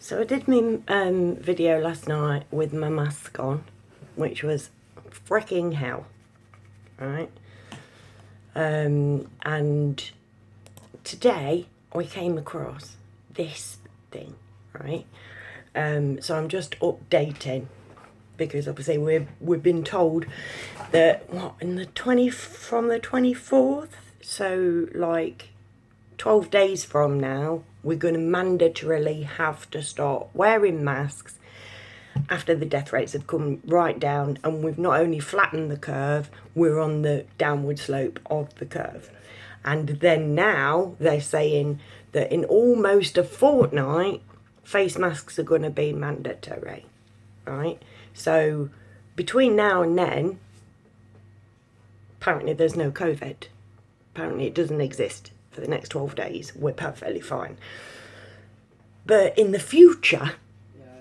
So I did my video last night with my mask on, which was freaking hell, right? And today I came across this thing, right? So I'm just updating because obviously we've been told that from the 24th, so like 12 days from now, we're going to mandatorily have to start wearing masks after the death rates have come right down, and we've not only flattened the curve, we're on the downward slope of the curve. And then now they're saying that in almost a fortnight, face masks are going to be mandatory, right? So between now and then, apparently there's no COVID. Apparently it doesn't exist. For the next 12 days, we're perfectly fine. But in the future,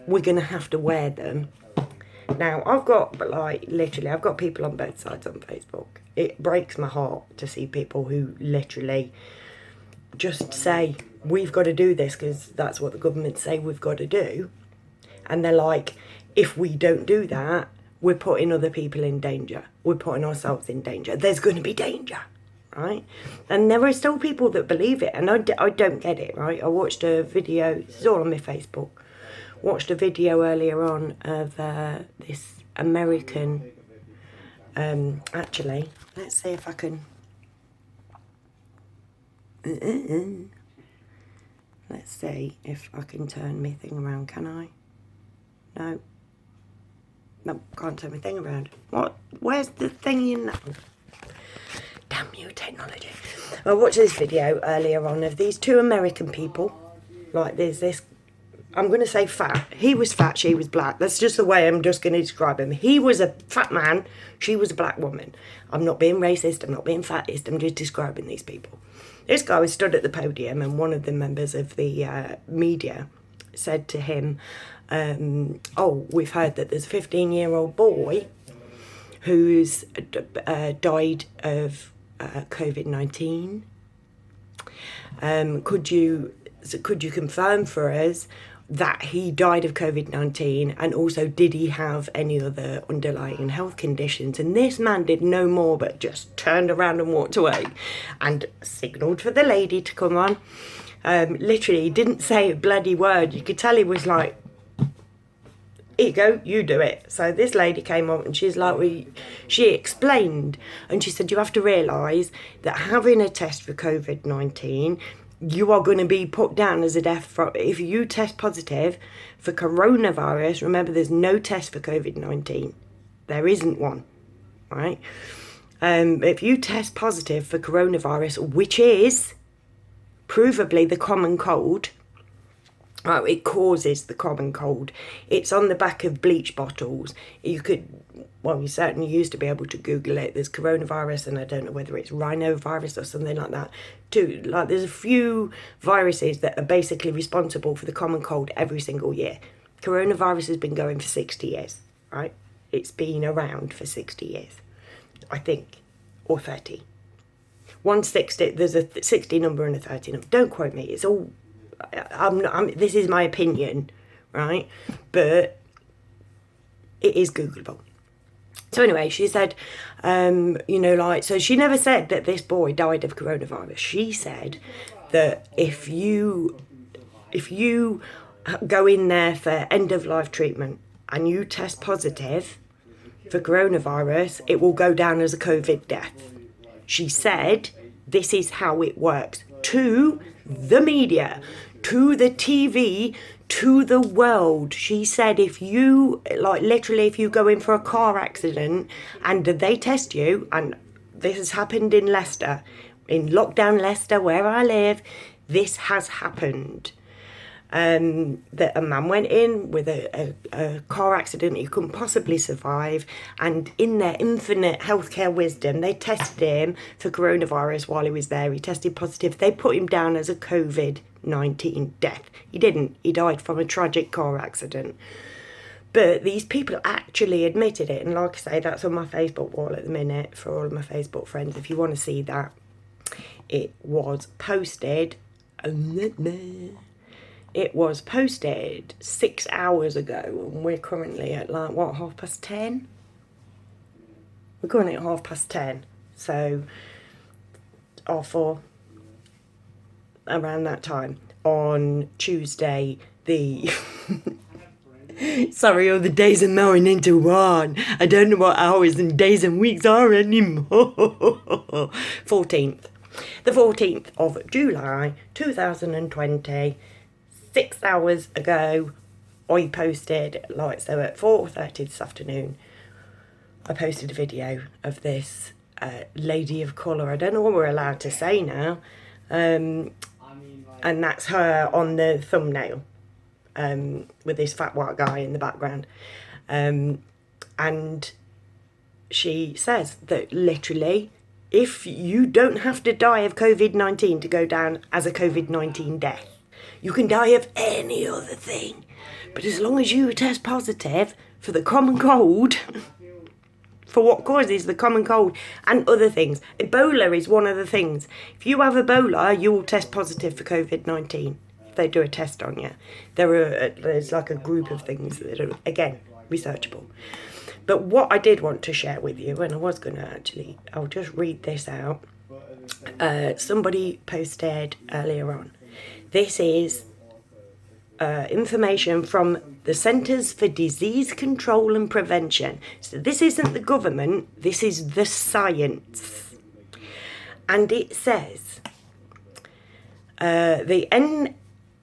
we're going to have to wear them. Now, I've got people on both sides on Facebook. It breaks my heart to see people who literally just say, we've got to do this because that's what the government say we've got to do. And they're like, if we don't do that, we're putting other people in danger. We're putting ourselves in danger. There's going to be danger. Right? And there are still people that believe it, and I don't get it, right? I watched a video, this is all on my Facebook, watched a video earlier on of this American, actually, let's see if I can, let's see if I can turn my thing around, can I? No, can't turn my thing around. What? Where's the thing in that? Damn you, technology. I watched this video earlier on of these two American people. Like, there's this, I'm going to say fat. He was fat, she was black. That's just the way I'm just going to describe him. He was a fat man, she was a black woman. I'm not being racist, I'm not being fattist, I'm just describing these people. This guy was stood at the podium, and one of the members of the media said to him, oh, we've heard that there's a 15-year-old boy who's died of COVID-19. Could you confirm for us that he died of COVID-19, and also did he have any other underlying health conditions? And this man did no more but just turned around and walked away and signalled for the lady to come on. Literally, he didn't say a bloody word. You could tell he was like, here you go, you do it. So this lady came on and she's like, she explained, and she said, you have to realise that having a test for COVID-19, you are going to be put down as a death if you test positive for coronavirus. Remember, there's no test for COVID-19. There isn't one, right? If you test positive for coronavirus, which is provably the common cold, oh, it causes the common cold. It's on the back of bleach bottles. You certainly used to be able to Google it. There's coronavirus, and I don't know whether it's rhinovirus or something like that. Too, like, there's a few viruses that are basically responsible for the common cold every single year. Coronavirus has been going for 60 years, right? It's been around for 60 years, I think, or 30. 160, there's a 60 number and a 30 number. Don't quote me. It's all, this is my opinion, right? But it is Googleable. So anyway, she said, so she never said that this boy died of coronavirus. She said that if you go in there for end of life treatment and you test positive for coronavirus, it will go down as a COVID death. She said this is how it works to the media, to the TV, to the world. She said if you go in for a car accident and they test you, and this has happened in Leicester, in lockdown Leicester where I live, this has happened. That a man went in with a car accident he couldn't possibly survive, and in their infinite healthcare wisdom they tested him for coronavirus while he was there. He tested positive. They put him down as a COVID-19 death. He didn't. He died from a tragic car accident. But these people actually admitted it, and like I say, that's on my Facebook wall at the minute for all of my Facebook friends. If you want to see that, it was posted it was posted 6 hours ago, and we're currently at like, what, 10:30? We're currently at 10:30, so around that time on Tuesday, the sorry, all the days are melting into one. I don't know what hours and days and weeks are anymore. 14th. The 14th of July 2020, 6 hours ago, I posted, like, so at 4:30 this afternoon, I posted a video of this lady of colour. I don't know what we're allowed to say now. And that's her on the thumbnail. With this fat white guy in the background. And she says that literally, if you don't have to die of COVID-19 to go down as a COVID-19 death, you can die of any other thing. But as long as you test positive for the common cold, for what causes the common cold and other things. Ebola is one of the things. If you have Ebola, you will test positive for COVID-19. They do a test on you. There's like a group of things that are, again, researchable. But what I did want to share with you, and I was going to I'll just read this out. Somebody posted earlier on. This is information from the Centres for Disease Control and Prevention. So this isn't the government, this is the science. And it says, the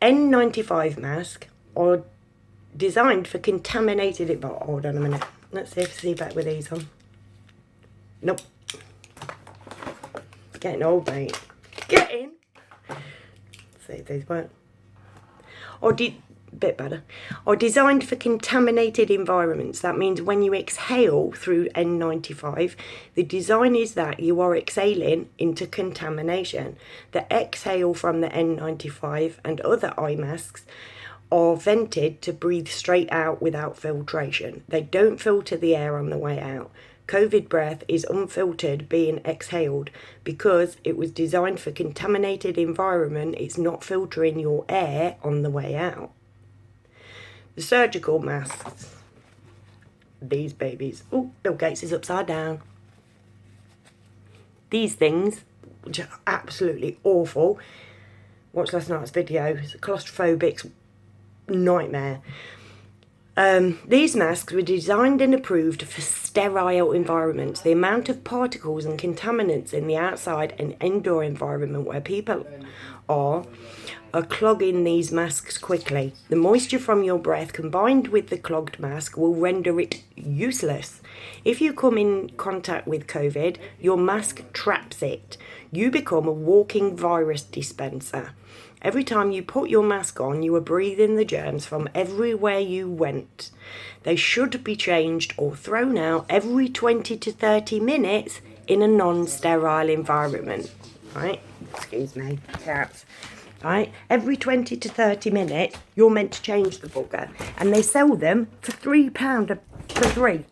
N95 mask are designed for contaminated... Hold on a minute. Let's see back with these on. Nope. Getting old, mate. Get in. See if these work. Bit better. Are designed for contaminated environments. That means when you exhale through N95, the design is that you are exhaling into contamination. The exhale from the N95 and other eye masks are vented to breathe straight out without filtration. They don't filter the air on the way out. COVID breath is unfiltered, being exhaled. Because it was designed for contaminated environment, it's not filtering your air on the way out. The surgical masks, these babies. Oh, Bill Gates is upside down. These things, which are absolutely awful. Watch last night's video. It's a claustrophobic nightmare. These masks were designed and approved for sterile environments. The amount of particles and contaminants in the outside and indoor environment where people are clogging these masks quickly. The moisture from your breath combined with the clogged mask will render it useless. If you come in contact with COVID, your mask traps it. You become a walking virus dispenser. Every time you put your mask on, you are breathing the germs from everywhere you went. They should be changed or thrown out every 20 to 30 minutes in a non-sterile environment. Right? Excuse me, cats. Right? Every 20 to 30 minutes, you're meant to change the bugger. And they sell them for £3 for 3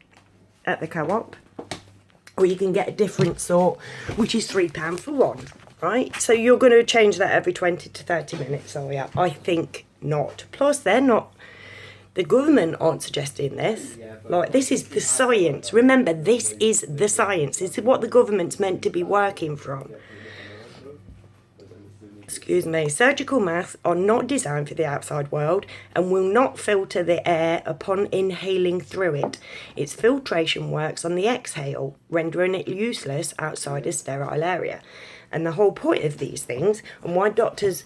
at the co-op. Or you can get a different sort, which is £3 for 1. Right? So you're going to change that every 20 to 30 minutes, are you? I think not. Plus, the government aren't suggesting this. Like, this is the science. Remember, this is the science. This is what the government's meant to be working from. Excuse me. Surgical masks are not designed for the outside world and will not filter the air upon inhaling through it. Its filtration works on the exhale, rendering it useless outside a sterile area. And the whole point of these things, and why doctors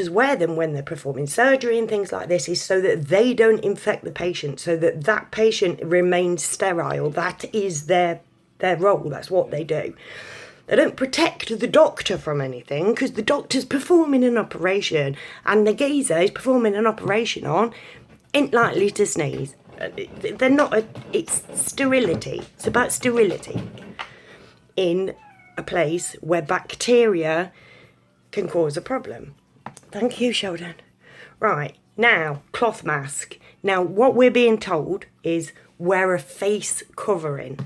wear them when they're performing surgery and things like this, is so that they don't infect the patient, so that that patient remains sterile. That is their role. That's what they do. They don't protect the doctor from anything, because the doctor's performing an operation, and the geezer is performing an operation on ain't likely to sneeze. They're not. It's sterility. It's about sterility in a place where bacteria can cause a problem. Thank you, Sheldon. Right, now, cloth mask. Now, what we're being told is wear a face covering.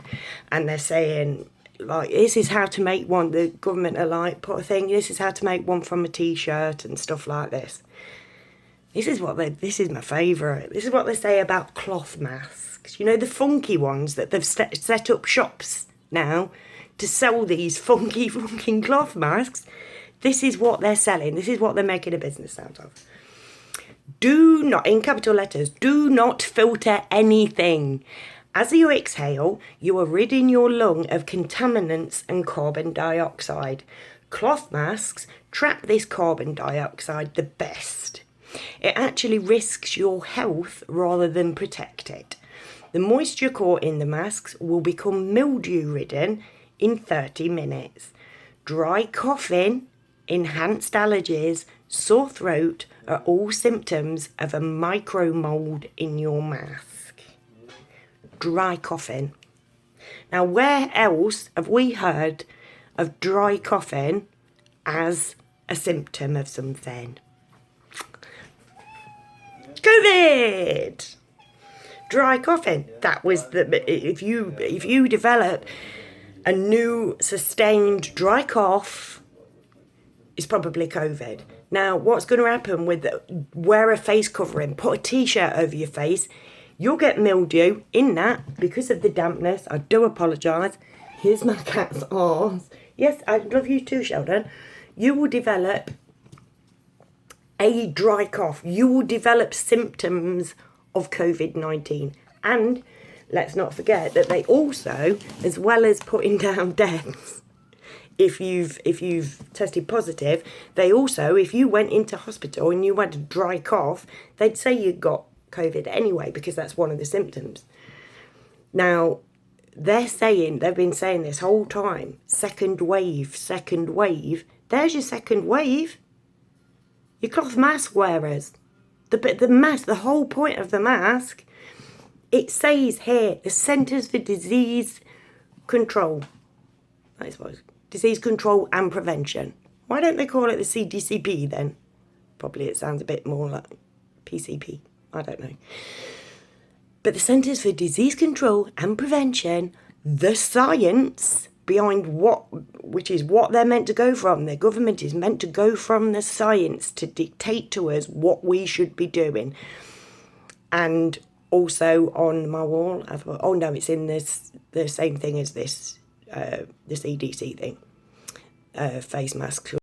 And they're saying, like, this is how to make one. The government are like, put a thing, this is how to make one from a t-shirt and stuff like this. This is my favourite. This is what they say about cloth masks. You know, the funky ones that they've set up shops now to sell these funky fucking cloth masks. This is what they're selling. This is what they're making a business out of. Do not, in capital letters, do not filter anything. As you exhale, you are ridding your lung of contaminants and carbon dioxide. Cloth masks trap this carbon dioxide the best. It actually risks your health rather than protect it. The moisture caught in the masks will become mildew-ridden in 30 minutes. Dry coughing, enhanced allergies, sore throat are all symptoms of a micromold in your mask. Dry coughing. Now, where else have we heard of dry coughing as a symptom of something? COVID! Dry coughing. That was if you develop a new sustained dry cough, it's probably COVID. Now, what's going to happen with wear a face covering, put a t-shirt over your face, you'll get mildew in that because of the dampness. I do apologise. Here's my cat's arms. Yes, I love you too, Sheldon. You will develop a dry cough. You will develop symptoms of COVID-19. And let's not forget that they also, as well as putting down deaths, if you've tested positive, they also, if you went into hospital and you had a dry cough, they'd say you got COVID anyway, because that's one of the symptoms. Now, they've been saying this whole time, second wave. There's your second wave. Your cloth mask wearers. The mask, the whole point of the mask, it says here, the Centres for Disease Control. I suppose. Disease Control and Prevention. Why don't they call it the CDCP then? Probably it sounds a bit more like PCP. I don't know. But the Centres for Disease Control and Prevention, the science behind which is what they're meant to go from. Their government is meant to go from the science to dictate to us what we should be doing. And also on my wall, oh no, it's in the same thing as this, the CDC thing, face masks.